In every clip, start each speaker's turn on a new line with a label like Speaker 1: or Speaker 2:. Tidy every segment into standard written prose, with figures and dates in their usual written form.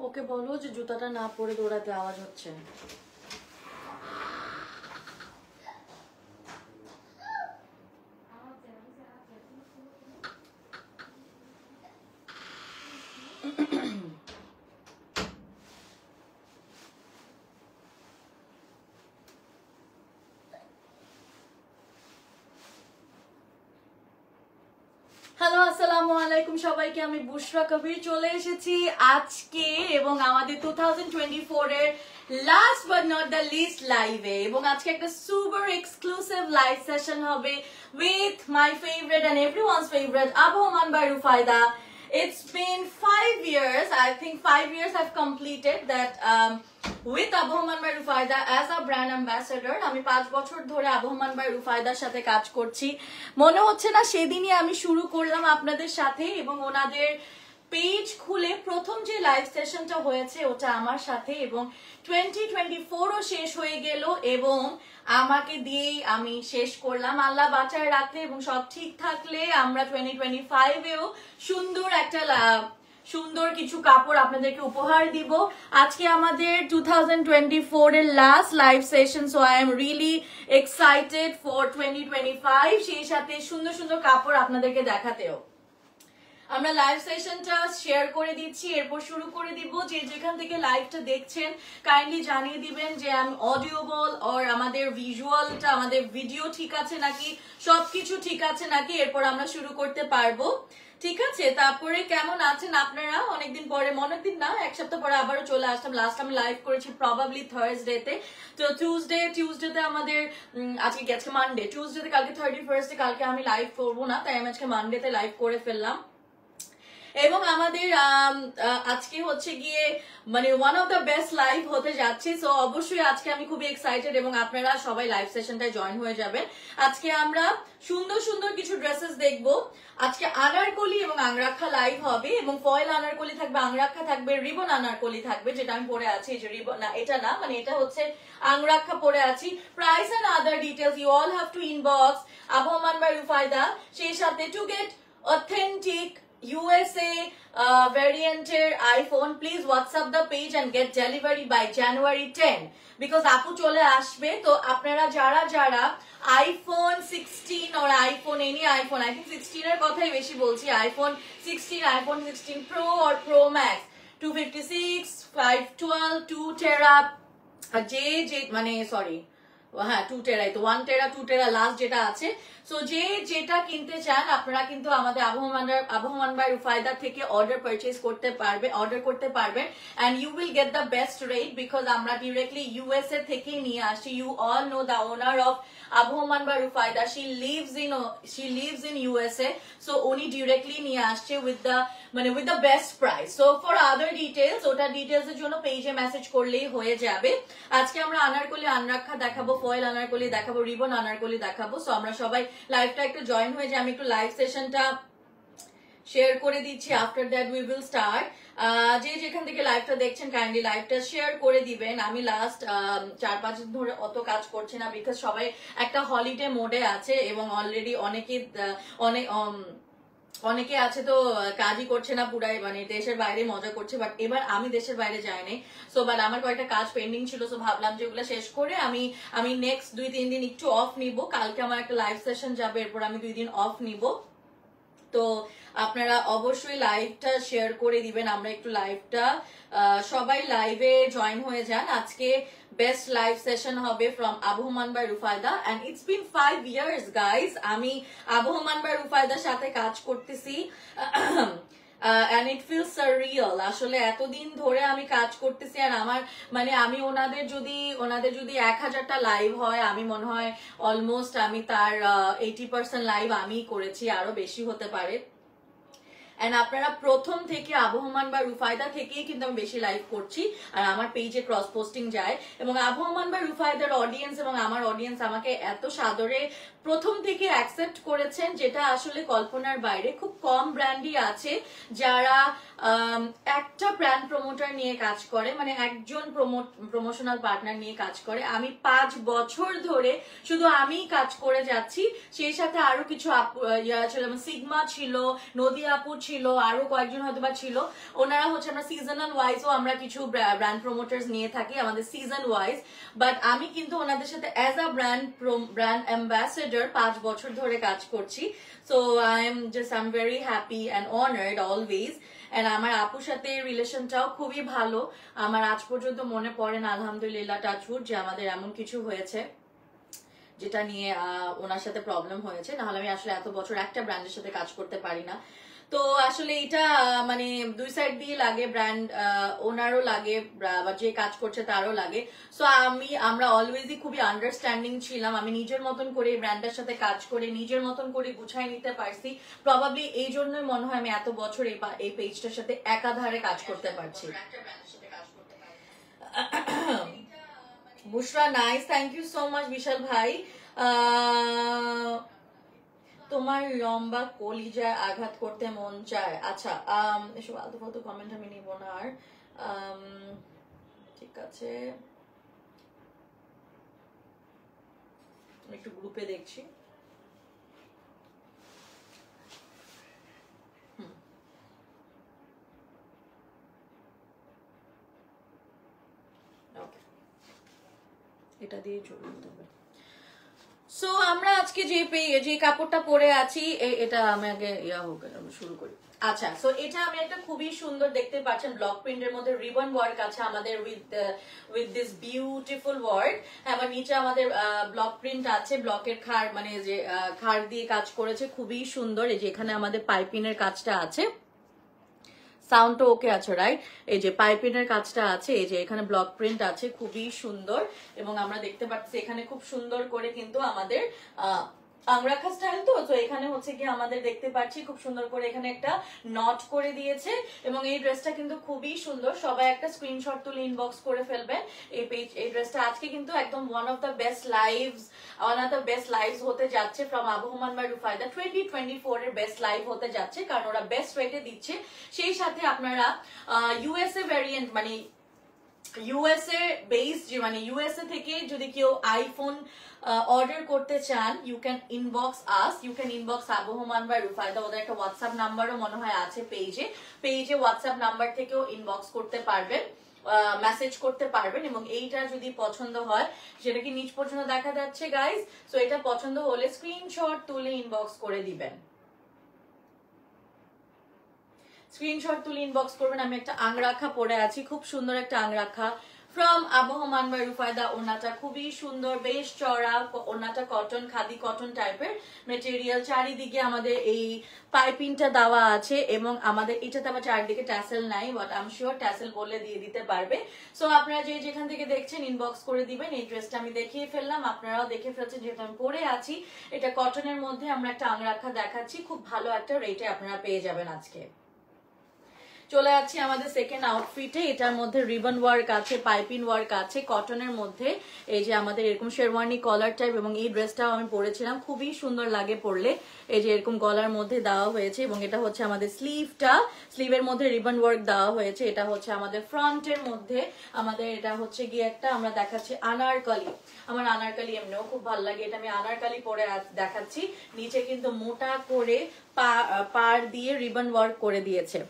Speaker 1: ওকে বলো যে জুতাটা না পরে দৌড়াতে আওয়াজ হচ্ছে। হ্যালো আসসালামু আলাইকুম সবাইকে, আমি বুশরা কবির চলে এসেছি আজকে এবং আমাদের 2024 এর last but not the least লাইভে। এবং আজকে একটা সুপার এক্সক্লুসিভ লাইভ সেশন হবে with my favourite and everyone's favourite Abahaman by Rufayda. It's been 5 years. I think 5 years I've completed that with Abahaman by Rufayda as a brand ambassador. আমি 5 বছর ধরে আবহমান by রুফায়দার সাথে কাজ করছি। মনে হচ্ছে না সেদিনই আমি শুরু করলাম আপনাদের সাথে, এবং ওনাদের পেজ খুলে প্রথম যে লাইভ সেশনটা হয়েছে ওটা আমার সাথে, এবং 2024ও শেষ হয়ে গেল এবং আমাকে দিয়েই আমি শেষ করলাম। আল্লাহ বাঁচায় রাখলে এবং সব ঠিক থাকলে আমরা 2025এও সুন্দর কিছু কাপড় আপনাদেরকে উপহার দিব। আজকে আমাদের 2024 এর last live session, so I am really excited for 2025। সেই সাথে সুন্দর সুন্দর কাপড় আপনাদেরকে দেখাতেও। আমরা লাইভ সেশনটা শেয়ার করে দিচ্ছি, এরপর শুরু করে দিব। যে যেখান থেকে লাইভটা দেখছেন কাইন্ডলি জানিয়ে দিবেন যে আমি অডিওবল অর আমাদের ভিজুয়ালটা, আমাদের ভিডিও ঠিক আছে নাকি, সবকিছু ঠিক আছে নাকি, এরপর আমরা শুরু করতে পারবো। ঠিক আছে, তারপরে কেমন আছেন আপনারা? অনেকদিন পরে, অনেকদিন না, এক সপ্তাহ পরে আবারও চলে আসলাম। লাস্ট আমি লাইভ করেছি প্রবাবলি থার্সডেতে। তো টিউসডেতে আমাদের আজকে গেছে মানডে, টিউসডেতে কালকে 31 কালকে আমি লাইভ করবো না, তাই আমি আজকে মানডেতে লাইভ করে ফেললাম। এবং আমাদের আজকে হচ্ছে গিয়ে মানে one of the best live হতে যাচ্ছে। সো অবশ্যই আজকে আমি খুবই এক্সাইটেড এবং আপনারা সবাই লাইভ সেশনটায় জয়েন হয়ে যাবেন। আজকে আমরা সুন্দর সুন্দর কিছু ড্রেসেস দেখবো। আজকে আনারকলি এবং আংরাক্ষা লাইভ হবে, এবং ফয়েল আনারকলি থাকবে, আংরাক্ষা থাকবে, রিবন আনারকলি থাকবে, যেটা আমি পরে আছি। যে রিবন না, এটা না, মানে এটা হচ্ছে আংরাক্ষা পরে আছি। Price and other details you all have to inbox Abahaman by Rufayda. সেই সাথে to get authentic USA varianter iPhone, please WhatsApp the page and get delivery by January 10 because আপু চলে আসবে। তো আপনারা যারা যারা iPhone 16 or iPhone any iPhone, I think 16 এর কথাই বেশি বলছি, iPhone 16, iPhone 16 Pro or Pro Max, 256, 512, 2 tera, যে মানে সরি হ্যাঁ 2 টেরাই, তো 1 টেরা 2 টেরা লাস্ট যেটা আছে। সো যে যেটা কিনতে চান আপনারা কিন্তু আমাদের আবহমান বাই রুফায়দা থেকে অর্ডার করতে পারবেন and you will get the best rate because আমরা directly USA থেকে নিয়ে আসি। You all know the owner of Abahaman by Rufayda, she lives in USA, so উনি directly নিয়ে আসছে with the best price. So for other details, ওটা details এর জন্য পেজে মেসেজ করলেই হয়ে যাবে। আজকে আমরা আনারকলি আনরাক্ষা দেখাবো, ফয়েল আনারকলি দেখাবো, রিবন আনারকলি দেখাবো। সো আমরা সবাই লাইভটা একটু জয়েন হয়ে যাই। আমি একটু লাইভ সেশনটা শেয়ার করে দিচ্ছি, after that we will start. যে যেখান থেকে লাইভটা দেখছেন কাইন্ডলি লাইভটা শেয়ার করে দিবেন। আমি লাস্ট 4-5 দিন ধরে অত কাজ করছি না বিকজ সবাই একটা হলিডে মোডে আছে এবং অলরেডি অনেকে আছে তো কাজই করছে না, পুরাই মানে দেশের বাইরে মজা করছে। বাট এবার আমি দেশের বাইরে যাইনি, সো বাট আমার কয়েকটা কাজ পেন্ডিং ছিল, সো ভাবলাম যে ওগুলো শেষ করে আমি নেক্সট 2-3 দিন একটু অফ নিব। কালকে আমার একটা লাইভ সেশন যাবে, এরপর আমি 2 দিন অফ নিব। তো আপনারা অবশ্যই লাইভটা শেয়ার করে দিবেন। আমরা একটু লাইভটা সবাই লাইভে জয়েন হয়ে যান। আজকে বেস্ট লাইভ সেশন হবে from Abahaman by Rufayda and it's been 5 years guys আমি আবহমান বাই রুফায়দার সাথে কাজ করতেছি and it feels surreal। আসলে এতদিন ধরে আমি কাজ করতেছি আর আমার মানে আমি ওনাদের যদি 1000টা লাইভ হয়, আমি মনে হয় অলমোস্ট আমি তার 80% লাইভ আমি করেছি, আরো বেশি হতে পারে। এন্ড আপনারা প্রথম থেকে আবহমান বা রুফায়দা থেকেই কিন্তু আমি বেশি লাইভ করছি আর আমার পেজে ক্রস পোস্টিং যায়। এবং আবহমান বা রুফায়দার অডিয়েন্স এবং আমার অডিয়েন্স আমাকে এত সাদরে প্রথম থেকে অ্যাকসেপ্ট করেছেন, যেটা আসলে কল্পনার বাইরে। খুব কম ব্র্যান্ডই আছে যারা একটা ব্র্যান্ড প্রমোটার নিয়ে কাজ করে, মানে একজন প্রমোশনাল পার্টনার নিয়ে কাজ করে। আমি 5 বছর ধরে শুধু আমি কাজ করে যাচ্ছি, সেই সাথে আরো কিছু ছিল, সিগমা ছিল, নদী আপু ছিল, ছিল, আরো কয়েকজন হয়তো বা ছিল, ওনারা হচ্ছে আমরা সিজনাল ওয়াইজও আমরা কিছু ব্র্যান্ড প্রমোটার্স নিয়ে থাকি আমাদের সিজন ওয়াইজ, বাট আমি কিন্তু ওনাদের সাথে অ্যাজ আ ব্র্যান্ড অ্যাম্বাসেডর 5 বছর ধরে কাজ করছি। So I am very happy and honoured always. And আমার আপুর সাথে রিলেশনটাও খুবই ভালো, আমার আজ পর্যন্ত মনে পড়ে না আলহামদুলিল্লাহ টাচউড যে আমাদের এমন কিছু হয়েছে যেটা নিয়ে ওনার সাথে প্রবলেম হয়েছে, নাহলে আমি আসলে এত বছর একটা ব্র্যান্ডের সাথে কাজ করতে পারি না। তো আসলে এটা মানে দুই সাইড দিয়ে লাগে, ব্র্যান্ড ওনারও লাগে বা যে কাজ করছে তারও লাগে। সো আমরা অলওয়েজই খুবই আন্ডারস্ট্যান্ডিং ছিলাম, আমি নিজের মতন করে ব্র্যান্ডের সাথে কাজ করে নিজের মতন করে গুছাই নিতে পারছি। প্রবাবলি এই জন্যই মনে হয় আমি এত বছর এই পেজটার সাথে একাধারে কাজ করতে পারছি। Bushra nice, thank you so much Bishal ভাই। তোমার লম্বা কলিজায় আঘাত করতে মন চায়। আচ্ছা, এসব আলতু ফালতু কমেন্ট আমি নিব না আর। ঠিক আছে, একটু গ্রুপে দেখছি। এটা দিয়ে চলতে হবে। সো আমরা আজকে যে কাপড়টা পরে আছি, এটা আমি আগে শুরু করি। আচ্ছা, সো এটা আমি একটা খুবই সুন্দর, দেখতে পাচ্ছেন ব্লক প্রিন্টের মধ্যে রিবন ওয়ার্ক আছে আমাদের উইথ দিস বিউটিফুল ওয়ার্ক। আবার নিচে আমাদের ব্লক প্রিন্ট আছে, ব্লকের খাড় মানে যে খাড় দিয়ে কাজ করেছে, খুবই সুন্দর। এই যে এখানে আমাদের পাইপিনের কাজটা আছে, সাউন্ডটা ওকে আছে রাইট? এই যে পাইপিনের কাজটা আছে, এই যে এখানে ব্লক প্রিন্ট আছে, খুবই সুন্দর। এবং আমরা দেখতে পাচ্ছি এখানে খুব সুন্দর করে কিন্তু আমাদের আংরাখা স্টাইল, তো এখানে হচ্ছে কি আমাদের দেখতে পাচ্ছি খুব সুন্দর করে এখানে একটা নট করে দিয়েছে। এবং এই ড্রেসটা কিন্তু খুবই সুন্দর, সবাই একটা স্ক্রিনশট তুলে ইনবক্স করে ফেলবেন। এই ড্রেসটা আজকে কিন্তু একদম one of the best lives হতে যাচ্ছে ফ্রম আবহমান বাই রুফায়দা। 2024 এর বেস্ট লাইভ হতে যাচ্ছে, কারণ ওরা বেস্ট রেটে দিচ্ছে। সেই সাথে আপনারা ইউএসএ ভ্যারিয়েন্ট মানে ইউএসএ বেসড, মানে ইউএসএ থেকে যদি কেউ আইফোন অর্ডার করতে চান, ইউ ক্যান ইনবক্স আবহমান বা রুফায়দা। ওদের একটা হোয়াটসঅ্যাপ নাম্বারও মনে হয় আছে পেজে হোয়াটসঅ্যাপ নাম্বার থেকেও ইনবক্স করতে পারবেন, মেসেজ করতে পারবেন। এবং এইটা যদি পছন্দ হয়, সেটা কি নিচ পর্যন্ত দেখা যাচ্ছে গাইজ, সো এটা পছন্দ হলে স্ক্রিনশট তুলে ইনবক্স করে দিবেন, স্ক্রিনশট তুলে ইনবক্স করবেন। আমি একটা আংরাখা পরে আছি, খুব সুন্দর একটা আংরাখা ফ্রম আবহমান বাই রুফায়দা। ওনাটা খুবই সুন্দর, বেশ চড়া, ওনাটা কটন, খাদি কটন টাইপের মেটেরিয়াল। চারিদিকে আমাদের এই পাইপিংটা দেওয়া আছে, এবং আমাদের এটাতে আবার চারিদিকে ট্যাসেল নাই, but I am sure tassel বললে দিয়ে দিতে পারবে। সো আপনারা যেখান থেকে দেখছেন ইনবক্স করে দিবেন। এই ড্রেসটা আমি দেখিয়ে ফেললাম, আপনারাও দেখে ফেলছেন, যেহেতু আমি পরে আছি। এটা কটনের মধ্যে আমরা একটা আংরাখা দেখাচ্ছি, খুব ভালো একটা রেটে আপনারা পেয়ে যাবেন আজকে। চলে যাচ্ছি আমাদের সেকেন্ড আউটফিটে। এটার মধ্যে রিবন ওয়ার্ক আছে, পাইপিং ওয়ার্ক আছে, কটনের মধ্যে। এই যে আমাদের এরকম শেরওয়ানি কলার টাইপ, এবং এই ড্রেসটাও আমি পরেছিলাম, খুবই সুন্দর লাগে পরলে। এই যে এরকম গলার মধ্যে দেওয়া হয়েছে, এবং এটা হচ্ছে আমাদের স্লিভের মধ্যে রিবন ওয়ার্ক দেওয়া হয়েছে। এটা হচ্ছে আমাদের ফ্রন্টের মধ্যে, আমাদের এটা হচ্ছে গিয়ে একটা আমরা দেখাচ্ছি আনারকলি। আমার আনারকলি এমনিও খুব ভালো লাগে, এটা আমি আনারকলি পরে দেখাচ্ছি। নিচে কিন্তু মোটা করে পার দিয়ে রিবন ওয়ার্ক করে দিয়েছে,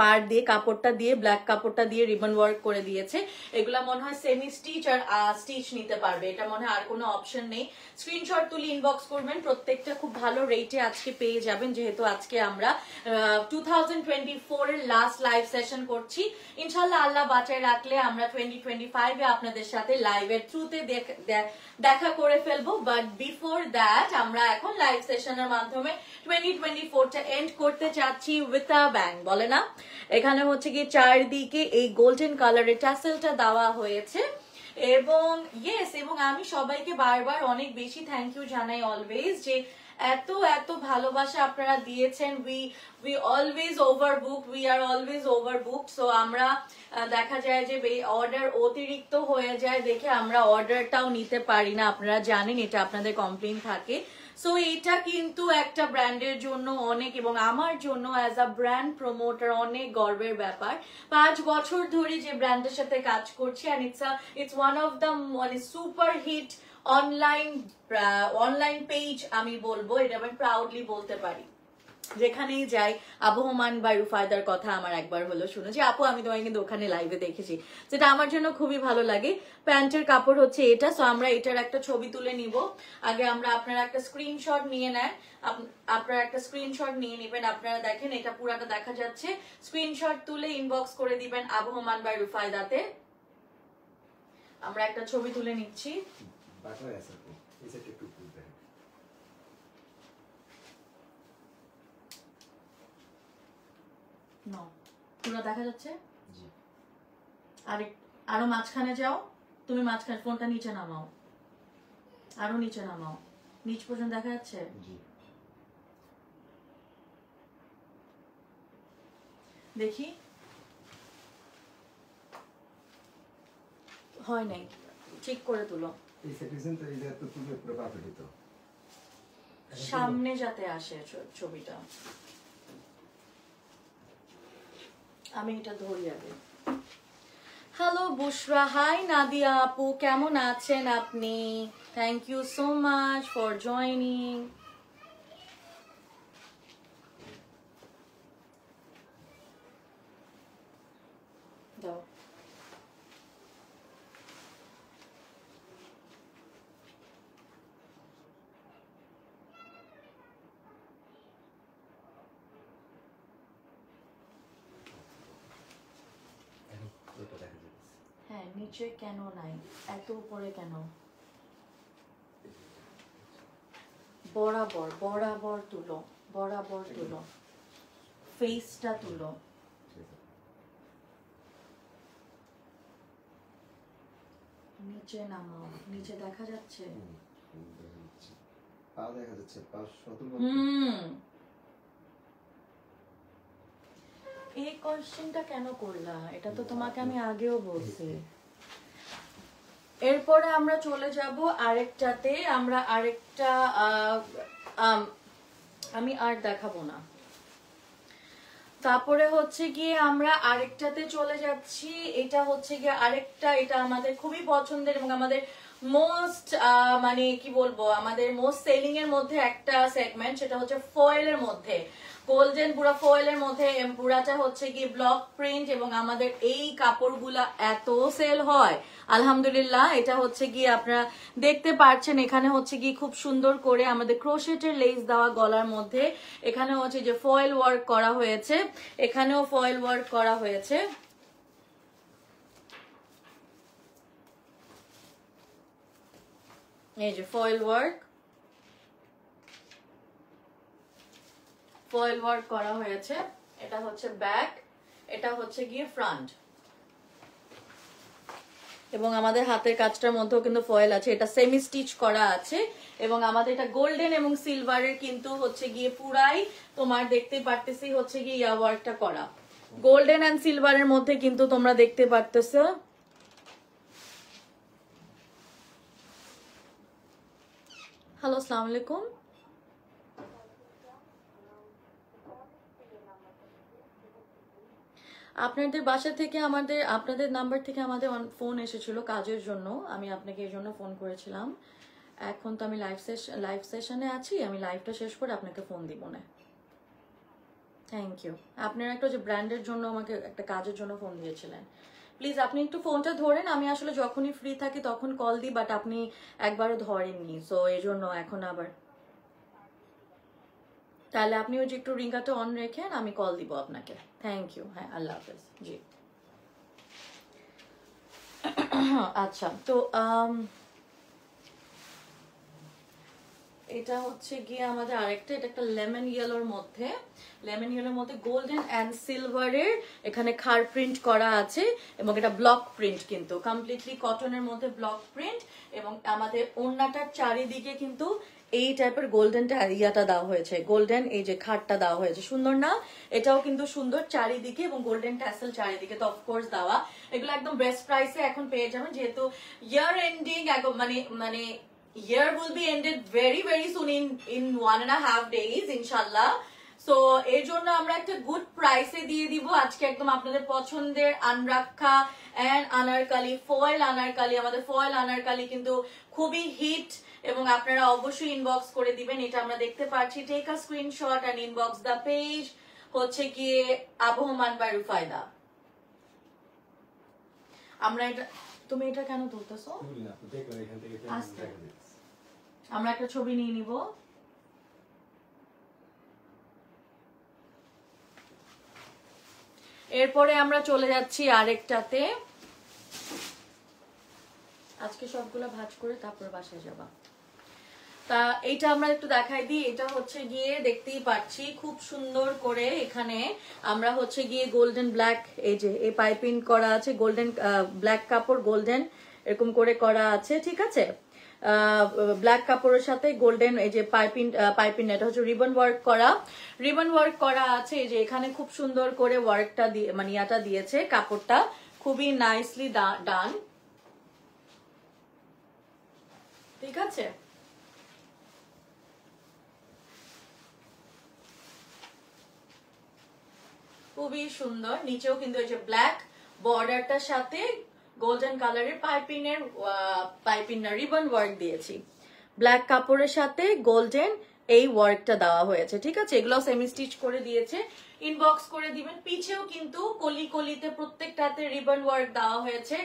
Speaker 1: পার দিয়ে কাপড়টা দিয়ে ব্ল্যাক কাপড়টা দিয়ে রিবন ওয়ার্ক করে দিয়েছে। এগুলা মনে হয় সেমি স্টিচ আর স্টিচ নিতে পারবে, এটা মনে হয় আর কোনো অপশন নেই। স্ক্রিনশট তুলে ইনবক্স করবেন, প্রত্যেকটা খুব ভালো রেটে আজকে পেয়ে যাবেন, যেহেতু আজকে আমরা 2024 এর লাস্ট লাইভ সেশন করছি। ইনশাল্লাহ আল্লাহ বাঁচায় রাখলে আমরা 2025 এ আপনাদের সাথে লাইভের থ্রুতে দেখা করে ফেলবো। বাট বিফোর দ্যাট আমরা এখন লাইভ সেশনের মাধ্যমে 2024টা এন্ড করতে চাচ্ছি উইথ আ ব্যাং, বলে না? এখানে হচ্ছে কি চারদিকে এই গোল্ডেন কালারের টাসেলটা দেওয়া হয়েছে। এবং এবং আমি সবাইকে বারবার অনেক বেশি থ্যাংক ইউ জানাই অলওয়েজ, যে এত ভালোবাসা আপনারা দিয়েছেন। We always ওভারবুকড। সো আমরা দেখা যায় যে অর্ডার অতিরিক্ত হয়ে যায় দেখে আমরা অর্ডারটাও নিতে পারি না, আপনারা জানেন এটা আপনাদের কমপ্লেইন থাকে। সো এটা কিন্তু একটা ব্র্যান্ডের জন্য অনেক, এবং আমার জন্য অ্যাজ আ ব্র্যান্ড প্রমোটার অনেক গর্বের ব্যাপার। 5 বছর ধরে যে ব্র্যান্ডের সাথে কাজ করছি, and it's one of the মানে সুপার হিট অনলাইন পেজ আমি বলবো, এটা আমি প্রাউডলি বলতে পারি। যেখানেই যাই আবহমান বা রুফায়দার কথা আমার একবার হলো শুনো যে আপু আমি তোমায় কিন্তু ওখানে লাইভে দেখেছি, যেটা আমার জন্য খুবই ভালো লাগে। প্যান্টের কাপড় হচ্ছে এটা, সো আমরা এটার একটা ছবি তুলে নিব। আগে আমরা আপনারা একটা স্ক্রিনশট নিয়ে নেন, আপনারা একটা স্ক্রিনশট নিয়ে নেবেন। আপনারা দেখেন এটা পুরাটা দেখা যাচ্ছে, স্ক্রিনশট তুলে ইনবক্স করে দিবেন আবহমান বা রুফায়দাতে। আমরা একটা ছবি তুলে নিচ্ছি। পুরো দেখা যাচ্ছে। আরো মাঝখানে যাও, তুমি মাঝখানে ফোনটা নিচে নামাও, আরো নিচে নামাও, নিচ পর্যন্ত দেখা যাচ্ছে। দেখি হয় নাই, ঠিক করে তুলো, সামনে যাতে আসে ছবিটা। আমি এটা ধরি আগে। হ্যালো বুশরা, হাই নাদিয়া আপু, কেমন আছেন আপনি? Thank you so much for joining. দাও হ্যাঁ, নিচে কেন নাই, এত উপরে কেন? বরাবর বরাবর তুলো, বরাবর তুলো, ফেসটা তুলো। নিচে নামাও, নিচে দেখা যাচ্ছে। এই কোশ্চেনটা কেন করলা? এটা তো তোমাকে আমি আগেও বলছি। এরপরে আমরা চলে যাব আরেকটাতে। আমরা আরেকটা আমি আর দেখাবো না। তারপরে হচ্ছে গিয়ে আমরা আরেকটাতে চলে যাচ্ছি। এটা হচ্ছে গিয়ে আরেকটা, এটা আমাদের খুবই পছন্দের এবং আমাদের মোস্ট মানে কি বলবো, আমাদের মোস্ট সেলিং এর মধ্যে একটা সেগমেন্ট, সেটা হচ্ছে ফয়েলের মধ্যে, গোল্ডেন পুরা ফয়েলের মধ্যে। পুরাটা হচ্ছে কি ব্লক প্রিন্ট এবং আমাদের এই কাপড়গুলা এত সেল হয় আলহামদুলিল্লাহ। এটা হচ্ছে গিয়ে আপনারা দেখতে পাচ্ছেন, এখানে হচ্ছে গিয়ে খুব সুন্দর করে আমাদের ক্রোশেটের লেস দেওয়া গলার মধ্যে, এখানে হচ্ছে যে ফয়েল ওয়ার্ক করা হয়েছে, এখানেও ফয়েল ওয়ার্ক করা হয়েছে। এই যে ফয়েল ওয়ার্ক, ফয়েল ওয়ার্ক করা হয়েছে। এটা হচ্ছে ব্যাক, এটা হচ্ছে গিয়ে ফ্রন্ট, এবং আমাদের হাতের কাজটার মধ্যেও কিন্তু ফয়েল আছে। এটা সেমি স্টিচ করা আছে এবং আমাদের এটা গোল্ডেন এবং সিলভারের কিন্তু হচ্ছে গিয়ে পুরাই তোমার দেখতে পারতেছি হচ্ছে গিয়ে ইয়া ওয়ার্কটা করা, গোল্ডেন এন্ড সিলভারের মধ্যে কিন্তু তোমরা দেখতে পারতেছো। হ্যালো, আসসালামু আলাইকুম। আপনাদের বাসা থেকে আমাদের, আপনাদের নাম্বার থেকে আমাদের ফোন এসেছিল কাজের জন্য, আমি আপনাকে এই জন্য ফোন করেছিলাম। এখন তো আমি লাইভ সেশনে আছি, আমি লাইভটা শেষ করে আপনাকে ফোন দিব না। Thank you. আপনার একটা যে ব্র্যান্ডের জন্য আমাকে একটা কাজের জন্য ফোন দিয়েছিলেন, প্লিজ আপনি একটু ফোনটা ধরেন। আমি আসলে যখনই ফ্রি থাকি তখন কল দিই, বাট আপনি একবারও ধরেননি, সো এই জন্য এখন আবার। তাহলে আপনি ওই যে একটু রিঙ্গাটা অন রেখেন, আমি কল দিব আপনাকে। Thank you. হ্যাঁ, আল্লাহ হাফেজ। জি আচ্ছা, তো এটা হচ্ছে গিয়ে আমাদের আরেকটা, এটা একটা লেমন ইয়েলোর মধ্যে, লেমন ইয়েলোর মধ্যে গোল্ডেন অ্যান্ড সিলভারের এখানে খার প্রিন্ট করা আছে এবং এটা ব্লক প্রিন্ট, কিন্তু কমপ্লিটলি কটনের মধ্যে ব্লক প্রিন্ট। এবং আমাদের ওড়নাটার চারিদিকে কিন্তু এই টাইপের গোল্ডেন ইয়াটা দেওয়া হয়েছে, গোল্ডেন এই যে খাটটা দেওয়া হয়েছে, সুন্দর না? এটাও কিন্তু সুন্দর চারিদিকে এবং গোল্ডেন ট্যাসেল চারিদিকে তো অফকোর্স দেওয়া। এগুলো একদম বেস্ট প্রাইসে এখন পেয়ে যাবেন, যেহেতু ইয়ার এন্ডিং মানে year will be ended very soon in 1.5 days inshallah. So এর জন্য আমরা একটা গুড প্রাইসে দিয়ে দিব আজকে, একদম আপনাদের পছন্দের আনরাক্ষা এন্ড আনারকালি, ফয়েল আনারকালি। আমাদের ফয়েল আনারকালি কিন্তু খুবই হিট এবং আপনারা অবশ্যই ইনবক্স করে দিবেন। এটা আমরা দেখতে পাচ্ছি, take a screenshot and inbox the page, হচ্ছে গিয়ে আবহমান বা রুফায়দা। আমরা এটা, তুমি এটা কেন তুলতেছো? আমরা একটা ছবি নিয়ে নিব। এরপরে আমরা চলে যাচ্ছি আরেকটাতে। আজকে সবগুলা ভাঁজ করে তারপর বাসায় যাবা। তা এইটা আমরা একটু দেখাই দিই। এটা হচ্ছে গিয়ে দেখতেই পাচ্ছি খুব সুন্দর করে এখানে আমরা হচ্ছে গিয়ে গোল্ডেন ব্ল্যাক, এই যে এই পাইপিং করা আছে, গোল্ডেন ব্ল্যাক কাপড় গোল্ডেন এরকম করে করা আছে, ঠিক আছে। ব্ল্যাক কাপড়ের সাথে গোল্ডেন এই যে পাইপিং এটা হচ্ছে রিবন ওয়ার্ক করা আছে। এই যে এখানে খুব সুন্দর করে ওয়ার্কটা দিয়ে মানে ইয়াটা দিয়েছে, কাপড়টা খুবই নাইসলি ডান, ঠিক আছে। খুবই সুন্দর। নিচেও কিন্তু এই যে ব্ল্যাক বর্ডারটার সাথে গোল্ডেন কালারের পাইপিং না রিবন ওয়ার্ক দিয়েছি। ব্ল্যাক কাপড়ের সাথে গোল্ডেন এই ওয়ার্কটা দেওয়া হয়েছে, ঠিক আছে। এগুলো সেমি স্টিচ করে দিয়েছে, ইনবক্স করে দিবেন। পিছেও কিন্তু কলিতে প্রত্যেকটাতে রিবন ওয়ার্ক দেওয়া হয়েছে,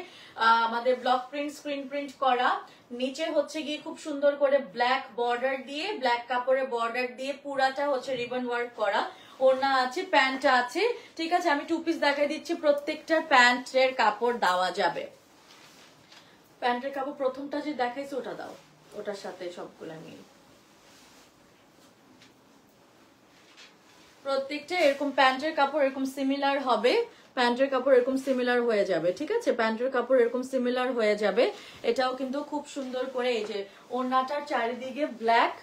Speaker 1: আমাদের ব্লক প্রিন্ট স্ক্রিন প্রিন্ট করা। নিচে হচ্ছে গিয়ে খুব সুন্দর করে ব্ল্যাক বর্ডার দিয়ে, ব্ল্যাক কাপড়ের বর্ডার দিয়ে পুরাটা হচ্ছে রিবন ওয়ার্ক করা। ওড়না আছে, প্যান্ট আছে, ঠিক আছে। আমি 2 পিস দেখাই দিচ্ছি, প্রত্যেকটার প্যান্টের কাপড় দেওয়া যাবে। প্যান্টের কাপড় প্রথমটা যে দেখাইছি ওটা দাও, ওটার সাথে সবগুলা মিল। প্রত্যেকটা এরকম প্যান্টের কাপড় এরকম সিমিলার হবে, প্যান্টের কাপড় এরকম সিমিলার হয়ে যাবে, ঠিক আছে। প্যান্টের কাপড় এরকম সিমিলার হয়ে যাবে। এটাও কিন্তু খুব সুন্দর করে এই যে ওড়নাটার চারিদিকে ব্ল্যাক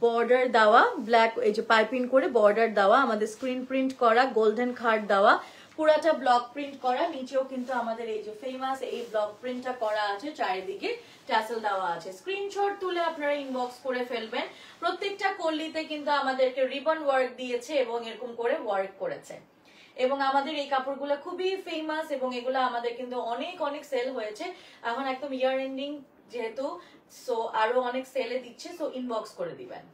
Speaker 1: বর্ডার দেওয়া, ব্ল্যাক এই যে পাইপিং করে বর্ডার দেওয়া, আমাদের স্ক্রিন প্রিন্ট করা, গোল্ডেন খাট দেওয়া, পুরাটা ব্লক প্রিন্ট করা। নিচেও কিন্তু আমাদের এই যে ফেমাস এই ব্লক প্রিন্টটা করা আছে, চারিদিকে ট্যাসেল দেওয়া আছে। স্ক্রিনশট তুলে আপনারা ইনবক্স করে ফেলবেন। প্রত্যেকটা কল্লিতে কিন্তু আমাদেরকে রিবন ওয়ার্ক দিয়েছে এবং এরকম করে ওয়ার্ক করেছে। এবং আমাদের এই কাপড়গুলো খুবই ফেমাস এবং এগুলো আমাদের কিন্তু অনেক অনেক সেল হয়েছে। এখন একদম ইয়ার এন্ডিং যেহেতু, সো আরো অনেক সেলে দিচ্ছে, সো ইনবক্স করে দিবেন।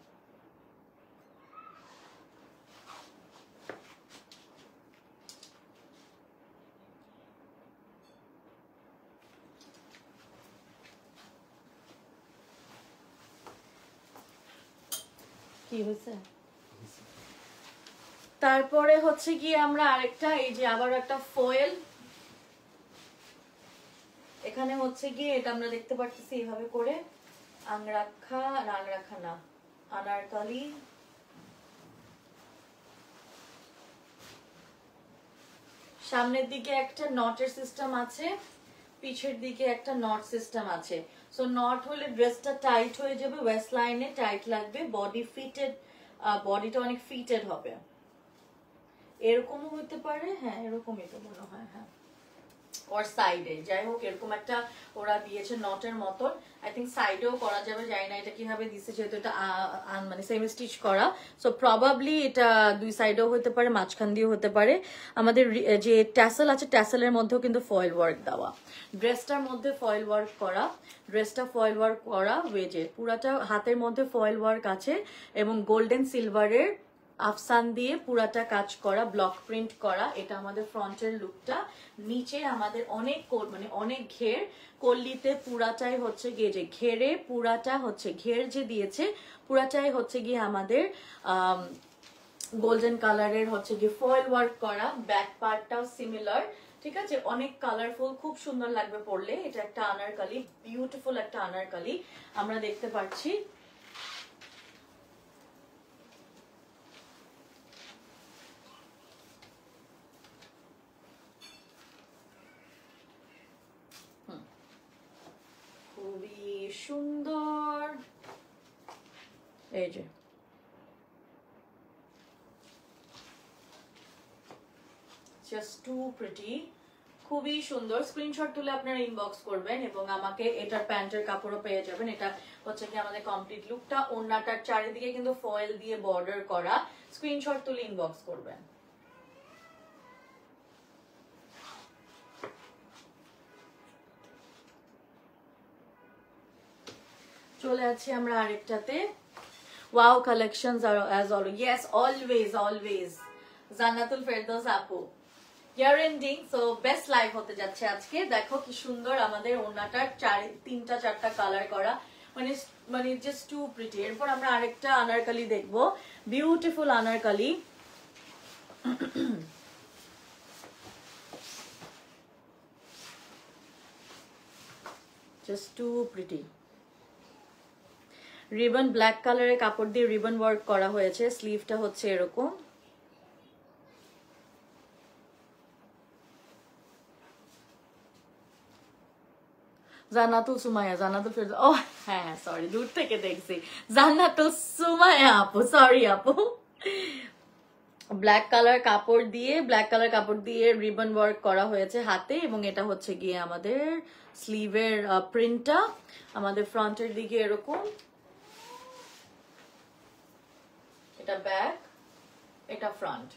Speaker 1: কি হয়েছে? তারপরে হচ্ছে কি আমরা আরেকটা এই যে আবার একটা ফয়েল, এখানে হচ্ছে গিয়ে এটা আমরা দেখতে পাচ্ছি এইভাবে করে আনরাক্ষা না আনারকালি, সামনের দিকে একটা নটের সিস্টেম আছে, পিছের দিকে একটা নট সিস্টেম আছে। সো নট হলে ড্রেসটা টাইট হয়ে যাবে, ওয়েস্ট লাইনে টাইট লাগবে, বডি ফিটেড, বডিটা অনেক ফিটেড হবে। এরকমও হতে পারে, হ্যাঁ এরকমই তো মনে হয়, হ্যাঁ ওর সাইডে যাই হোক এরকম একটা ওরা দিয়েছে নটের মতন। আই থিঙ্ক সাইডেও করা যাবে, জানি না এটা কিভাবে দিচ্ছে, যেহেতু এটা মানে সেমি স্টিচ করা, সো প্রবাবলি এটা 2 সাইডেও হতে পারে, মাঝখান দিয়েও হতে পারে। আমাদের যে ট্যাসেল আছে, ট্যাসেলের মধ্যেও কিন্তু ফয়েল ওয়ার্ক দেওয়া, ড্রেসটার মধ্যে ফয়েল ওয়ার্ক করা, ড্রেসটা ফয়েল ওয়ার্ক করা, ওয়েজে পুরাটা হাতের মধ্যে ফয়েল ওয়ার্ক আছে এবং গোল্ডেন সিলভারের আফসান দিয়ে পুরাটা কাজ করা, ব্লক প্রিন্ট করা। এটা আমাদের ফ্রন্টের লুকটা। নিচে আমাদের অনেক মানে অনেক ঘের, কল্লিতে পুরাটাই হচ্ছে গিয়ে যে ঘেরে পুরাটা হচ্ছে ঘের যে দিয়েছে পুরাটাই হচ্ছে গিয়ে আমাদের গোল্ডেন কালারের হচ্ছে গিয়ে ফয়েল ওয়ার্ক করা। ব্যাক পার্টটাও সিমিলার, ঠিক আছে। অনেক কালারফুল, খুব সুন্দর লাগবে পরলে। এটা একটা আনারকালি, বিউটিফুল একটা আনারকালি আমরা দেখতে পাচ্ছি। খুবই সুন্দর, এই যে জাস্ট টু প্রিটি, খুবই সুন্দর। স্ক্রিনশট তুলে আপনারা ইনবক্স করবেন এবং আমাকে এটার প্যান্টের কাপড়ও পেয়ে যাবেন। এটা হচ্ছে কি আমাদের কমপ্লিট লুকটা। ওড়নাটার চারিদিকে কিন্তু ফয়েল দিয়ে বর্ডার করা। স্ক্রিনশট তুলে ইনবক্স করবেন। চলে আছি আমরা আরেকটাতে। ওয়াও কালেকশনস আর as always, yes always Jannatul Ferdous আপু, year ending, so best live হতে যাচ্ছে আজকে। দেখো কি সুন্দর আমাদের ওড়নাটার তিনটা চারটা কালার করা, মানে মানে জাস্ট টু প্রিটি। এরপর আমরা আরেকটা আনারকলি দেখবো, beautiful anarkali. Just too pretty. Ribbon black কালারের কাপড় দিয়ে রিবন ওয়ার্ক করা হয়েছে। স্লিভটা হচ্ছে এরকম। জান্নাতুল সুমাইয়া, জান্নাতুল ফেরদৌস, ও হ্যাঁ সরি, দূর থেকে দেখছি। জান্নাতুল সুমাইয়া আপু, সরি আপু। ব্ল্যাক কালার কাপড় দিয়ে রিবন ওয়ার্ক করা হয়েছে হাতে, এবং এটা হচ্ছে গিয়ে আমাদের স্লিভের প্রিন্টটা। আমাদের ফ্রন্টের দিকে এরকম, এটা ব্যাক, এটা ফ্রন্ট।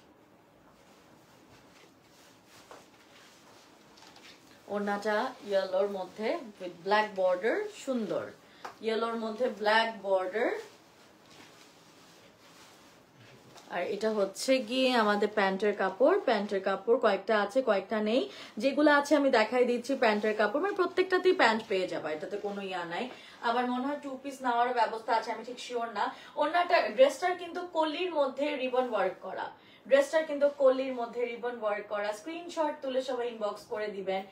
Speaker 1: ওড়নাটা ইয়েলোর মধ্যে উইথ ব্ল্যাক বর্ডার, সুন্দর ইয়েলোর মধ্যে ব্ল্যাক বর্ডার। আর এটা হচ্ছে গিয়ে আমাদের প্যান্টের কাপড় কয়েকটা আছে কয়েকটা নেই, যেগুলো আছে আমি দেখাই দিচ্ছি। প্যান্টের কাপড় মানে প্রত্যেকটাতেই প্যান্ট পেয়ে যাবে, এটাতে কোনো ইয়া নাই। আবার মনে হয় 2 পিস নেওয়ার ব্যবস্থা আছে, আমি ঠিক শিওর না। ওনাটা ড্রেসটার কিন্তু কলির মধ্যে রিবন ওয়ার্ক করা, স্ক্রিনশট তুলে সবাই ইনবক্স করে দিবেন।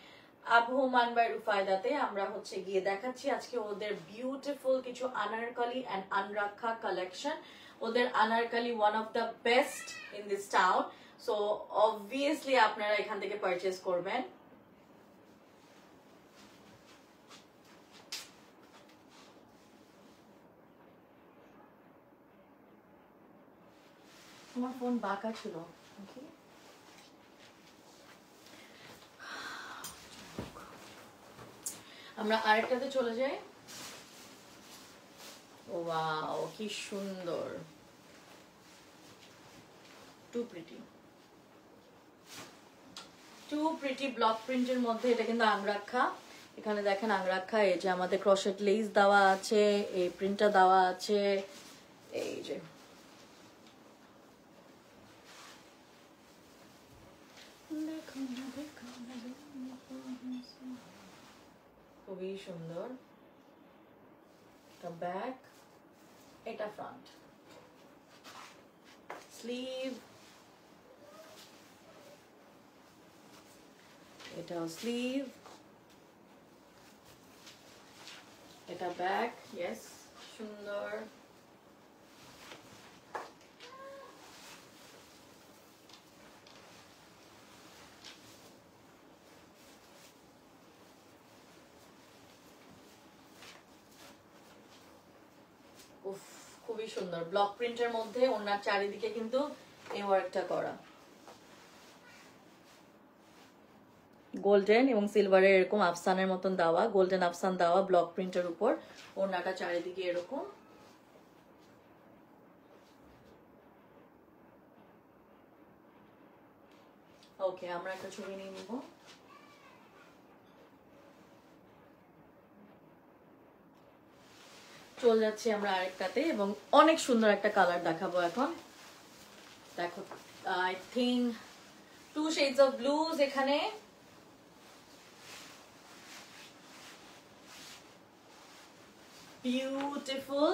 Speaker 1: আবু মানবার রুফায়দাতে আমরা হচ্ছে গিয়ে দেখাচ্ছি আজকে ওদের বিউটিফুল কিছু আনারকলি এন্ড আনরাখা কালেকশন। ওদের anarkali one of the best in this town, so obviously আপনারা এখান থেকে পারচেজ করবেন। তোমার ফোন বাঁকা ছিল। আমরা আরেকটাতে চলে যাই। ওয়াও কি সুন্দর, টু প্রিটি ব্লক প্রিন্টের মধ্যে। এটা কিন্তু আংরাখা, এখানে দেখেন আংরাখা, এই যে আমাদের ক্রোশেট লেস দেওয়া আছে, এই প্রিন্টটা দেওয়া আছে, এই যে খুবই সুন্দর। এটা ব্যাক, এটা ফ্রন্ট, স্লিভ, এটাও স্লিভ, এটা ব্যাক, ইয়েস সুন্দর। উফ খুবই সুন্দর ব্লক প্রিন্টের মধ্যে। ওনার চারিদিকে কিন্তু এই ওয়ার্কটা করা, গোল্ডেন এবং সিলভারের এরকম আফসানের মতন দেওয়া, গোল্ডেন আফসান দেওয়া ব্লক প্রিন্টের উপর। ওনাটা চারিদিকে এরকম। ওকে আমরা একটা ছবি নিয়ে নিব। চলে যাচ্ছি আমরা আরেকটাতে, এবং অনেক সুন্দর একটা কালার দেখাবো এখন। দেখো I think 2 shades of blues এখানে। বিউটিফুল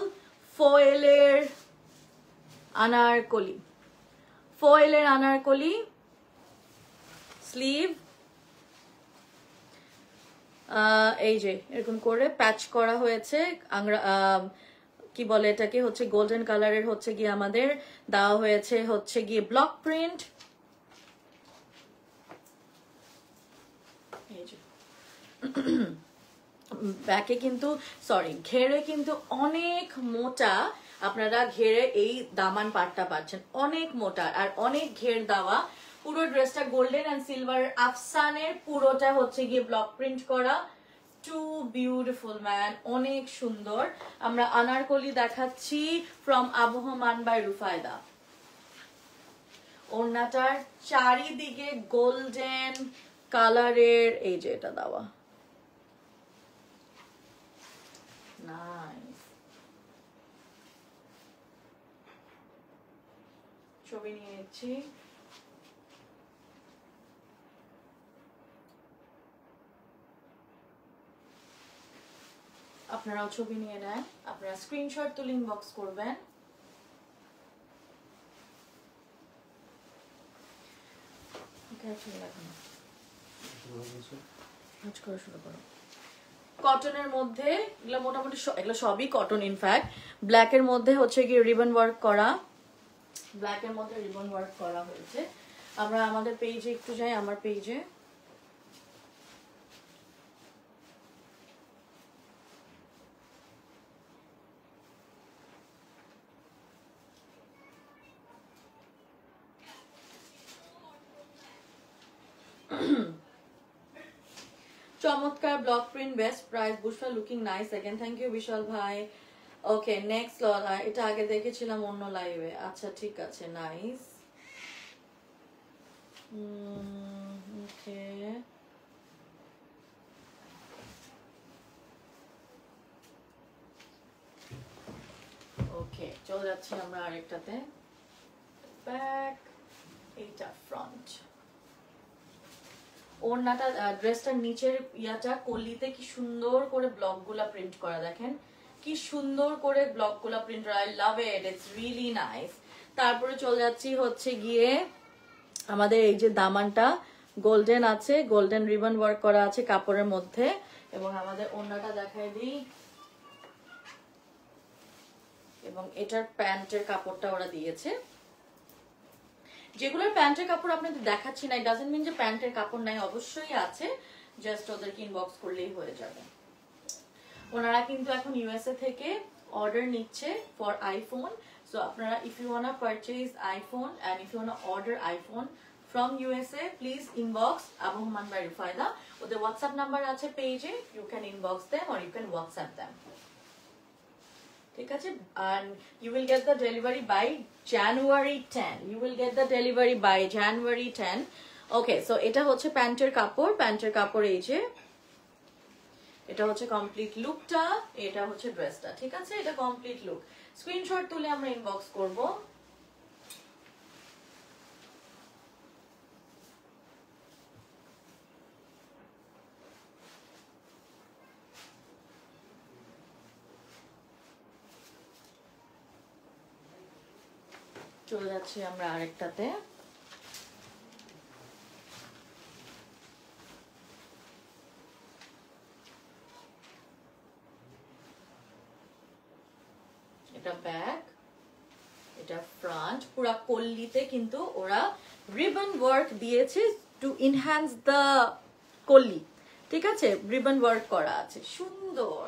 Speaker 1: ফয়েলের আনারকলি, স্লিভ, এই যে এরকম করে প্যাচ করা হয়েছে। কি বলে এটাকে, হচ্ছে গোল্ডেন কালারের হচ্ছে গিয়ে আমাদের দেওয়া হয়েছে হচ্ছে গিয়ে ব্লক প্রিন্ট। এই যে ব্যাকে কিন্তু ঘেরে কিন্তু অনেক মোটা, আপনারা ঘেরে এই দামান পাটটা পাচ্ছেন অনেক মোটা আর অনেক ঘের দেওয়া। পুরো ড্রেসটা গোল্ডেন এন্ড সিলভার আফসানের, পুরোটা হচ্ছে গিয়ে ব্লক প্রিন্ট করা। টু বিউটিফুল ম্যান, অনেক সুন্দর। আমরা আনারকলি দেখাচ্ছি ফ্রম আবহমান বাই রুফায়দা। ওড়নাটার চারিদিকে গোল্ডেন কালারের এই যে এটা দেওয়া, নাইস। ছবি নিয়ে নিচ্ছি। আপনারাও ছবি নিয়ে নেন, আপনারা স্ক্রিনশট তুলে ইনবক্স করবেন। কটনের মধ্যে এগুলো মোটামুটি এগুলো সবই কটন, ইনফ্যাক্ট ব্ল্যাকের মধ্যে হচ্ছে কি রিবন ওয়ার্ক করা, ব্ল্যাকের মধ্যে রিবন ওয়ার্ক করা হয়েছে। আমরা আমাদের পেজে একটু যাই, আমার পেজে চমৎকার block print, best price, Bushra looking nice again, thank you Bishal ভাই। ওকে নেক্সট, এটা আগে দেখেছিলাম অন্য লাইভে, আচ্ছা ঠিক আছে, নাইস। ওকে ওকে চলে যাচ্ছি আমরা আরেকটাতে, ব্যাক, এইটা ফ্রন্ট। ওড়নাটা ড্রেসটার নিচের ইয়াটা কলিতে কি সুন্দর করে ব্লকগুলা প্রিন্ট করা, দেখেন কি সুন্দর করে ব্লকগুলা প্রিন্ট করা, I love it, it's really nice. তারপরে চলে যাচ্ছি হচ্ছে গিয়ে আমাদের এই যে দামানটা গোল্ডেন আছে, গোল্ডেন রিবন ওয়ার্ক করা আছে কাপড়ের মধ্যে, এবং আমাদের ওড়নাটা দেখাই দিই, এবং এটার প্যান্টের কাপড়টা ওরা দিয়েছে। যেগুলোর প্যান্টের কাপড় আপনাদের দেখাচ্ছি না, ডাজন্ট মিন যে প্যান্টের কাপড় নাই, অবশ্যই আছে, জাস্ট ওদেরকে ইনবক্স করলেই হয়ে যাবে। ওনারা কিন্তু এখন ইউএসএ থেকে অর্ডার নিচ্ছে ফর আইফোন, সো আপনারা if you wanna purchase iPhone and if you wanna order iPhone from USA, please inbox Abahaman by Rufayda. ওদের হোয়াটসঅ্যাপ নাম্বার আছে পেজে, you can inbox them or you can WhatsApp them, ঠিক আছে? and you will get the delivery by January 10, you will get the delivery by January 10. okay, so এটা হচ্ছে প্যান্টের কাপড়, প্যান্টের কাপড় এই যে এটা হচ্ছে কমপ্লিট লুকটা, এটা হচ্ছে ড্রেসটা, ঠিক আছে? এটা কমপ্লিট লুক, স্ক্রিনশট তুলে আমরা ইনবক্স করব। চলে যাচ্ছি আমরা আরেকটাতে, এটা ব্যাক, এটা ফ্রন্ট, পুরা কল্লিতে কিন্তু ওরা রিবন ওয়ার্ক দিয়েছে টু এনহ্যান্স দ্য কল্লি, ঠিক আছে? রিবন ওয়ার্ক করা আছে, সুন্দর।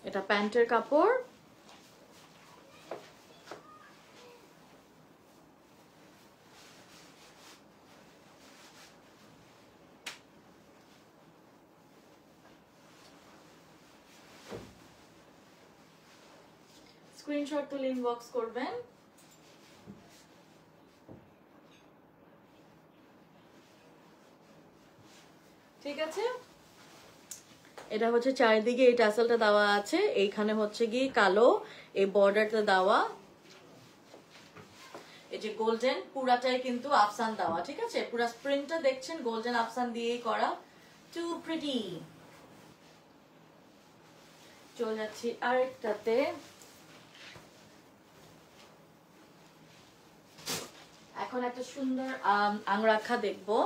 Speaker 1: এটা প্যান্টের কাপড়, স্ক্রিনশট তুলে ইনবক্স করবেন। ঠিক আছে, এটা হচ্ছে চারিদিকে এই টাসেলটা দেওয়া আছে, এইখানে হচ্ছে কি কালো এই বর্ডারটা দেওয়া, এই যে গোল্ডেন পুরাটাই কিন্তু আফসান দেওয়া, ঠিক আছে? পুরা প্রিন্টটা দেখছেন গোল্ডেন আফসান দিয়েই করা, টু প্রিটি। চলে যাচ্ছি আরেকটাতে, এখন একটা সুন্দর আংরাখা দেখবো।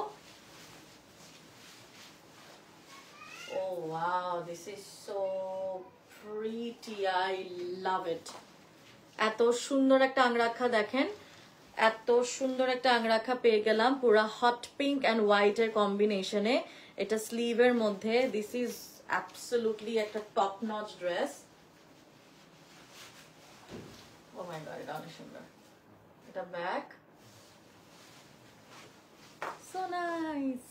Speaker 1: ও wow, this is so pretty. I love it. এত সুন্দর একটা আংরাখা দেখেন, এত সুন্দর একটা আংরাখা পেয়ে গেলাম পুরো হট পিঙ্ক এন্ড হোয়াইট এর কম্বিনেশনে। এটা স্লিভের মধ্যে। দিস ইজ অ্যাবসলিউটলি একটা টপ নচ ড্রেস। ও মাই গড, এটা অনেক সুন্দর। এটা ব্যাক, সো নাইস।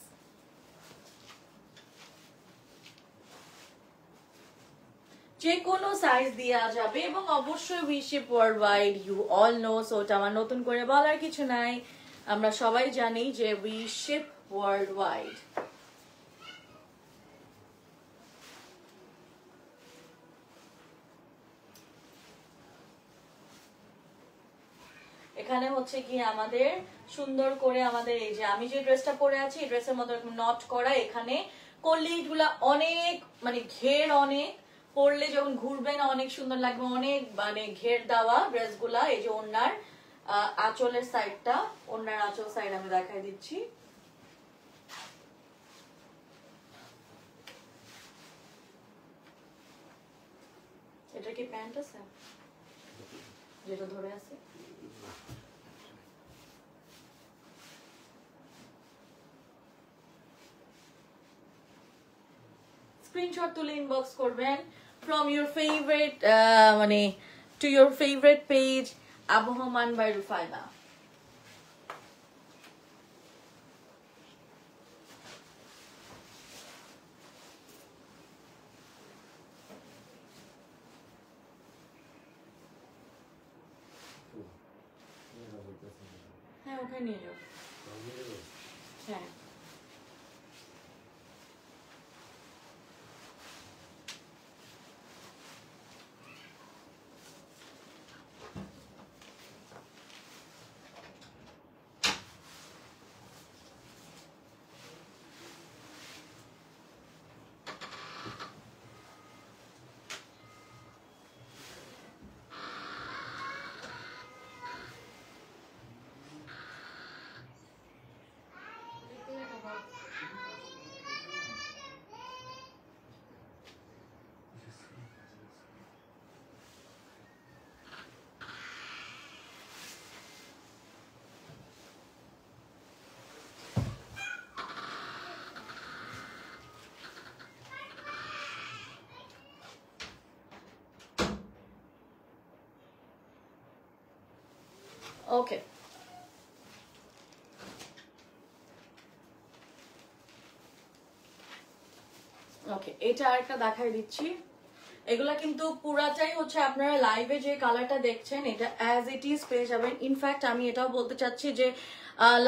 Speaker 1: যে কোনো সাইজ দেওয়া যাবে এবং অবশ্যই we ship worldwide, you all know. So এটা আমার নতুন করে বলার কিছু নাই, আমরা সবাই জানি যে উই শিপ ওয়ার্ল্ডওয়াইড। এখানে হচ্ছে কি আমাদের সুন্দর করে আমাদের এই যে আমি যে ড্রেসটা পরে আছি এই ড্রেসের মধ্যে নট করা, এখানে কলিগুলা অনেক মানে ঘের অনেক, পরলে যখন ঘুরবে না অনেক সুন্দর লাগবে, অনেক মানে ঘের দেওয়া ড্রেসগুলা। এই যে ওড়নার আঁচলের সাইডটা, ওড়নার আঁচল সাইড আমি দেখাই দিচ্ছি। এটা কি প্যান্ট আছে যেটা ধরে আছে? স্ক্রিনশট তুলে ইনবক্স করবেন from your favorite মানে to your favorite page আবহমান by Rufaida. হ্যাঁ ওখানে নিয়ে যাও। হ্যাঁ ওকে। ওকে, এটা আরেকটা দেখাই দিচ্ছি। এগুলা কিন্তু পুরাটাই হচ্ছে আপনারা লাইভে যে কালারটা দেখছেন এটা অ্যাজ ইট ইজ পেয়ে যাবেন। ইনফ্যাক্ট আমি এটাও বলতে চাচ্ছি যে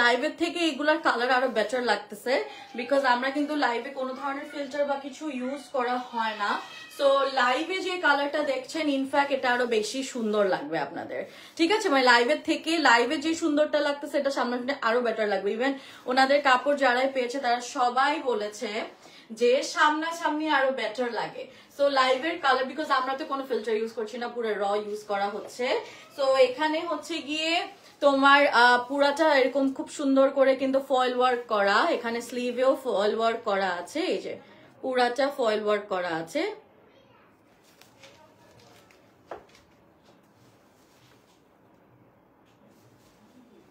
Speaker 1: লাইভের থেকে এগুলার কালার আরো বেটার লাগতেছে, বিকজ আমরা কিন্তু লাইভে কোনো ধরনের ফিল্টার বা কিছু ইউজ করা হয় না। সো লাইভে যে কালারটা দেখছেন ইনফ্যাক্ট এটা আরো বেশি সুন্দর লাগবে আপনাদের, ঠিক আছে? মানে লাইভের থেকে লাইভে যে সুন্দরটা লাগতেছে এটা সামনে আরো বেটার লাগবে। ইভেন ওনাদের কাপড় যারাই পেয়েছে তারা সবাই বলেছে যে সামনাসামনি আরো বেটার লাগে। সো লাইভের কালার, বিকজ আমরা তো কোনো ফিল্টার ইউজ করছি না, পুরো র ইউজ করা হচ্ছে। সো এখানে হচ্ছে গিয়ে তোমার পুরাটা এরকম খুব সুন্দর করে কিন্তু ফয়েল ওয়ার্ক করা, এখানে স্লিভেও ফয়েল ওয়ার্ক করা আছে, এই যে পুরাটা ফয়েল ওয়ার্ক করা আছে।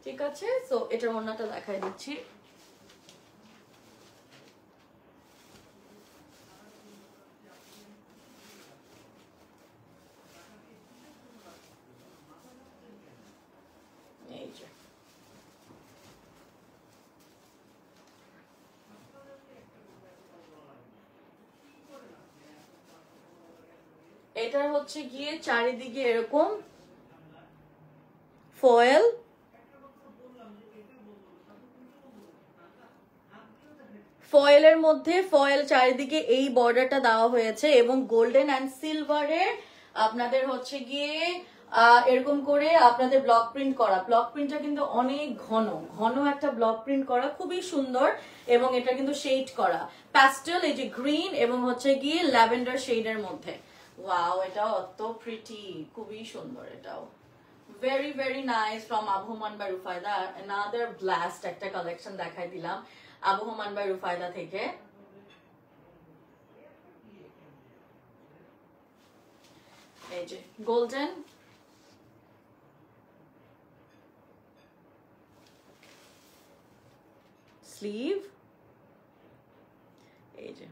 Speaker 1: ঠিক আছে, সো এটার ওড়নাটা দেখাই দিচ্ছি। এটা হচ্ছে গিয়ে চারিদিকে এরকম ফয়েল, ফয়েলের মধ্যে ফয়েল চারিদিকে এই বর্ডারটা দেওয়া হয়েছে এবং গোল্ডেন অ্যান্ড সিলভারের আপনাদের হচ্ছে গিয়ে এরকম করে আপনাদের ব্লক প্রিন্ট করা। ব্লক প্রিন্টটা কিন্তু অনেক ঘন ঘন একটা ব্লক প্রিন্ট করা, খুবই সুন্দর। এবং এটা কিন্তু শেড করা প্যাস্টেল, এই যে গ্রিন এবং হচ্ছে গিয়ে ল্যাভেন্ডার শেডের মধ্যে। ওয়াও, এটাও অত প্রিটি, খুবই সুন্দর। এটাও very very nice from Abahaman by Rufayda. Another blast একটা কালেকশন দেখাই দিলাম আবহমান বাই রুফায়দা থেকে। এই যে গোল্ডেন, স্লিভ এই যে,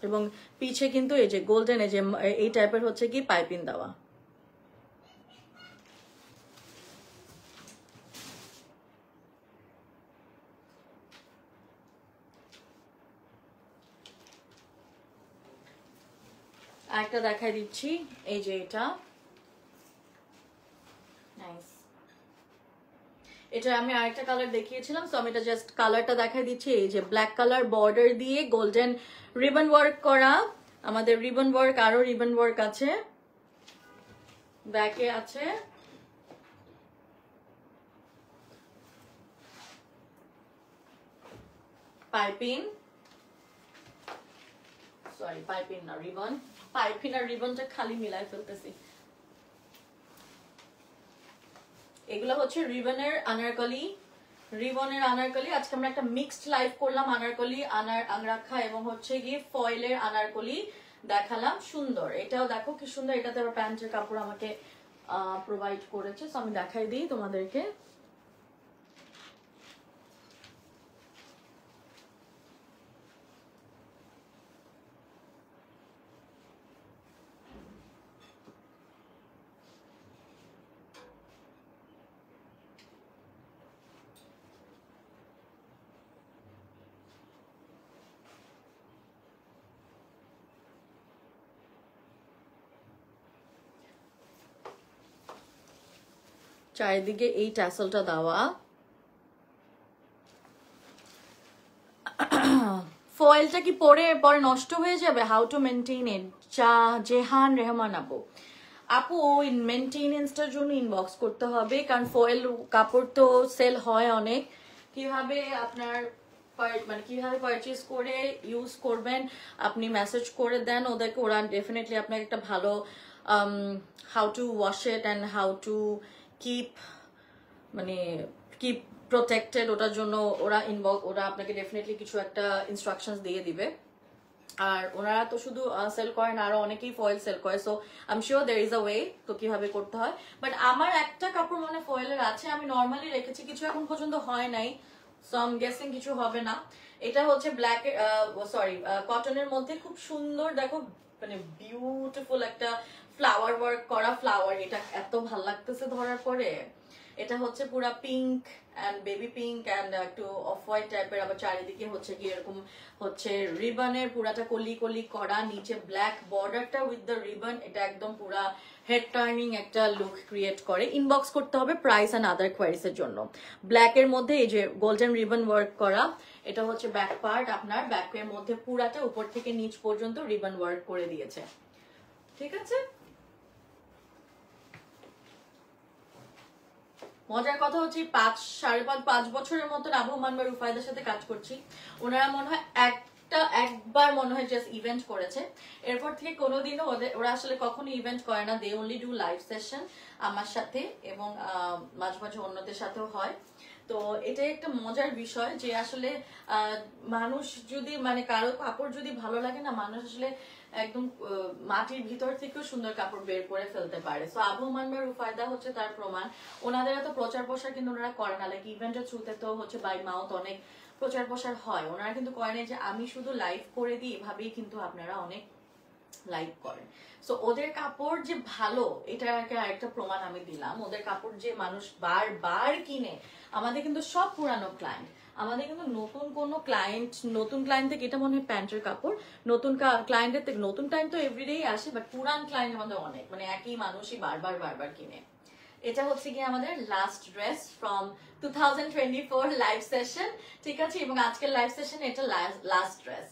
Speaker 1: এবং পিছে কিন্তু এই যে গোল্ডেন এই যে এই টাইপের হচ্ছে কি পাইপিং দেওয়া। আরেকটা দেখাই দিচ্ছি, এই যে এটা নাইস, এটা আমি আরেকটা কালার দেখিয়েছিলাম, সো আমি এটা জাস্ট কালারটা দেখাই দিচ্ছি। এই যে ব্ল্যাক কালার বর্ডার দিয়ে গোল্ডেন রিবন ওয়ার্ক করা, আমাদের রিবন ওয়ার্ক, আরো রিবন ওয়ার্ক আছে, ব্যাকে আছে পাইপিং, সরি পাইপিং না রিবন, পাইপিং আর রিবনটা খালি মিলাই ফেলতেছি। এগুলো হচ্ছে রিবনের আনারকলি, রিবনের আনারকলি। আজকে আমরা একটা মিক্সড লাইভ করলাম, আনারকলি, আংরাখা এবং হচ্ছে গিয়ে ফয়েলের আনারকলি দেখালাম। সুন্দর, এটাও দেখো কি সুন্দর, এটাতে আবার প্যান্টের কাপড় আমাকে প্রোভাইড করেছে, সো আমি দেখাই দিই তোমাদেরকে। চারিদিকে এই ট্যাসেলটা দেওয়া, ফয়েলটা কি পরে পরে নষ্ট হয়ে যাবে? হাউ টু মেনটেন ইট, জেহান রেহমান আপু। আপু ওই মেনটেনেন্সটার জন্য ইনবক্স করতে হবে, কারণ ফয়েল কাপড় তো সেল হয় অনেক। কিভাবে আপনার মানে কিভাবে পারচেজ করে ইউজ করবেন আপনি মেসেজ করে দেন ওদেরকে, ওরা ডেফিনেটলি আপনাকে একটা ভালো how to wash it and how to keep মানে কিপ প্রোটেক্টেড, ওটার জন্য ওরা আপনাকে ডেফিনেটলি কিছু একটা ইনস্ট্রাকশনস দিয়ে দিবে। আর ওনারা তো শুধু সেল করেন, আরো অনেকেই ফয়েল সেল করে, so I am sure there is a way to কিভাবে করতে হয়। বাট আমার একটা কাপড় মনে ফয়েলের আছে, আমি নর্মালি রেখেছি, কিছু এখন পর্যন্ত হয় নাই, সো আই এম গেসিং কিছু হবে না। এটা হচ্ছে ব্ল্যাক সরি কটনের মধ্যে খুব সুন্দর, দেখো মানে বিউটিফুল একটা ফ্লাওয়ার ওয়ার্ক করা ফ্লাওয়ার, এটা এত ভাল লাগতেছে ধরার পরে। এটা হচ্ছে পুরা pink and baby pink and একটু অফ হোয়াইট টাইপের, আবার চারিদিকে হচ্ছে কি এরকম হচ্ছে রিবনের পুরাটা কলি কলি করা, নিচে ব্ল্যাক বর্ডারটা উইথ দ্য রিবন, এটা একদম পুরা হেড টার্নিং একটা লুক ক্রিয়েট করে। ইনবক্স করতে হবে প্রাইস এন্ড আদার কোয়ারিজ এর জন্য। ব্ল্যাক এর মধ্যে এই যে গোল্ডেন রিবন ওয়ার্ক করা, এটা হচ্ছে ব্যাক পার্ট, আপনার ব্যাকের মধ্যে পুরাটা উপর থেকে নিচ পর্যন্ত রিবন ওয়ার্ক করে দিয়েছে, ঠিক আছে। মজার কথা হচ্ছে 5.5 বছরের মতন আবু মান বা রুফায়দার সাথে কাজ করছি, ওনারা মনে হয় একবার মনে হয় জাস্ট ইভেন্ট করেছে, এরপর থেকে কোনোদিনও ওরা আসলে কখনো ইভেন্ট করে না, they only do live session আমার সাথে এবং মাঝে মাঝে অন্যদের সাথেও হয়। তো এটাই একটা মজার বিষয় যে আসলে মানুষ যদি মানে কারো কাপড় যদি ভালো লাগে না, মানুষ আসলে একদম মাটির ভিতর থেকেও সুন্দর কাপড় বের করে ফেলতে পারে। সো আবু মানবা রুফায়দা হচ্ছে তার প্রমাণ। ওনাদের এত প্রচার প্রসার কিন্তু ওনারা করে না, লাইক ইভেন্টের থ্রুতে তো হচ্ছে বাই মাউথ অনেক প্রচার প্রসার হয়, ওনারা কিন্তু করে না যে আমি শুধু লাইভ করে দিই, এভাবেই কিন্তু আপনারা অনেক লাইভ করেন। সো ওদের কাপড় যে ভালো, এটা আরেকটা প্রমাণ আমি দিলাম। ওদের কাপড় যে মানুষ বারবার কিনে, আমাদের কিন্তু সব পুরানো ক্লায়েন্ট, আমাদের কিন্তু নতুন কোনো ক্লায়েন্ট, নতুন ক্লায়েন্ট থেকে এটা মনে হয় প্যান্টের কাপড়, নতুন ক্লায়েন্টের থেকে, নতুন ক্লায়েন্ট তো এভরিডেই আসে, বাট পুরান ক্লায়েন্ট আমাদের অনেক, মানে একই মানুষই বারবার কিনে। এটা হচ্ছে কি আমাদের last dress from 2024 live session, ঠিক আছে, এবং আজকের লাইভ সেশন এটা লাস্ট ড্রেস।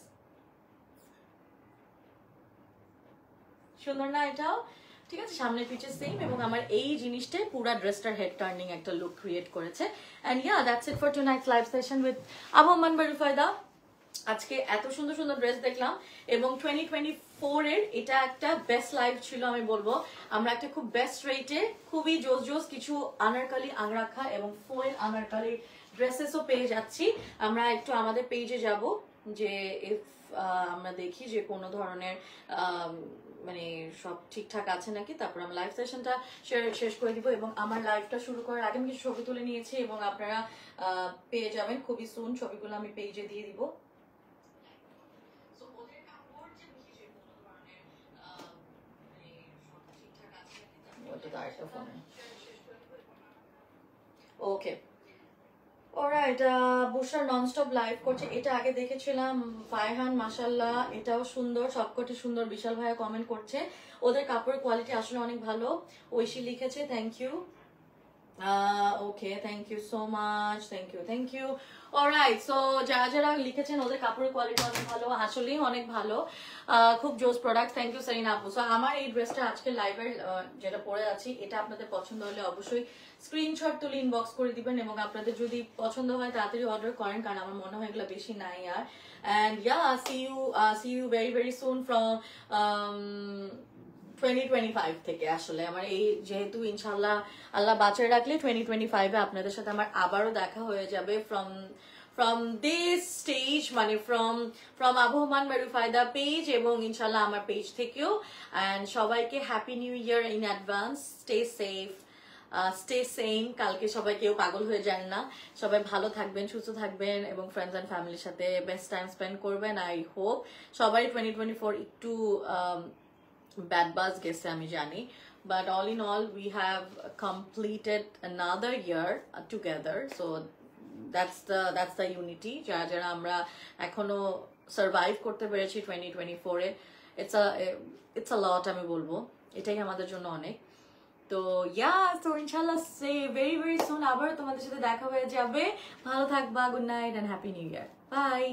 Speaker 1: সুন্দর না এটাও? ঠিক আছে, সামনে পিছে সেম, এবং আমার এই জিনিসটাই পুরা ড্রেসটার হেড টার্নিং একটা লুক ক্রিয়েট করেছে। And yeah, that's it for tonight's live session with Abahaman by Rufaida. আজকে এত সুন্দর সুন্দর ড্রেস দেখলাম, এবং 2024 এর এটা একটা বেস্ট লাইভ ছিল আমি বলবো। আমরা একটা খুব বেস্ট রেটে খুবই জোস কিছু আনারকলি, আংরাখা এবং ফয়েল আনারকলি ড্রেসেসও পেয়ে যাচ্ছি। আমরা একটু আমাদের পেজে যাব, যে আমরা দেখি যে কোনো ধরনের মানে সব ঠিকঠাক আছে নাকি, তারপর আমি লাইভ সেশনটা শেষ করে দিব। এবং আমার লাইভটা শুরু করার আগে আমি কিছু ছবি তুলে নিয়েছি এবং আপনারা পেয়ে যাবেন খুবই সুন, ছবিগুলো আমি পেজে দিয়ে দিব। ওকে, অলরাইট, বুশরা ননস্টপ লাইভ করছে, এটা আগে দেখেছিলাম। ফায়হান মাশাল্লাহ, এটাও সুন্দর, সবকটি সুন্দর। বিশাল ভাইয়া কমেন্ট করছে, ওদের কাপড়ের কোয়ালিটি আসলে অনেক ভালো। ঐশী লিখেছে thank you. Okay, thank you so much, thank you. Alright, so যারা যারা লিখেছেন ওদের কাপড়ের কোয়ালিটি অনেক ভালো, আসলেই অনেক ভালো, খুব জোস প্রোডাক্ট। থ্যাংক ইউ সেরিনা আপু। সো আমার এই ড্রেসটা আজকে লাইভের যেটা পরে আছি, এটা আপনাদের পছন্দ হলে অবশ্যই স্ক্রিনশট তুলে ইনবক্স করে দিবেন, এবং আপনাদের যদি পছন্দ হয় তাড়াতাড়ি অর্ডার করেন, কারণ আমার মনে হয় এগুলো বেশি নাই আর। And yeah, see you very very soon from 2025 থেকে। আসলে আমার এই যেহেতু ইনশাল্লাহ আল্লাহ বাঁচায় রাখলে 2025-এ আপনাদের সাথে আমার আবারও দেখা হয়ে যাবে from this stage, মানে from আবহমান মেরুফায়দা পেজ এবং ইনশাল্লাহ আমার পেজ থেকেও। অ্যান্ড সবাইকে happy new year in advance. Stay safe, stay same. কালকে সবাই কেউ পাগল হয়ে যান না, সবাই ভালো থাকবেন, সুস্থ থাকবেন এবং ফ্রেন্ডস অ্যান্ড ফ্যামিলির সাথে বেস্ট টাইম স্পেন্ড করবেন। আই হোপ সবাই 2024 একটু bad buzz গেছে আমি জানি, but all in all we have completed another year together, so that's the unity যারা যারা আমরা এখনো সার্ভাইভ করতে পেরেছি 2024-এ। it's a lot, আমি বলবো এটাই আমাদের জন্য অনেক। তো তো ইনশাল্লাহ সে ভেরি ভেরি সুন আবার তোমাদের সাথে দেখা হয়ে যাবে। ভালো থাকবা, good night and happy new year, by.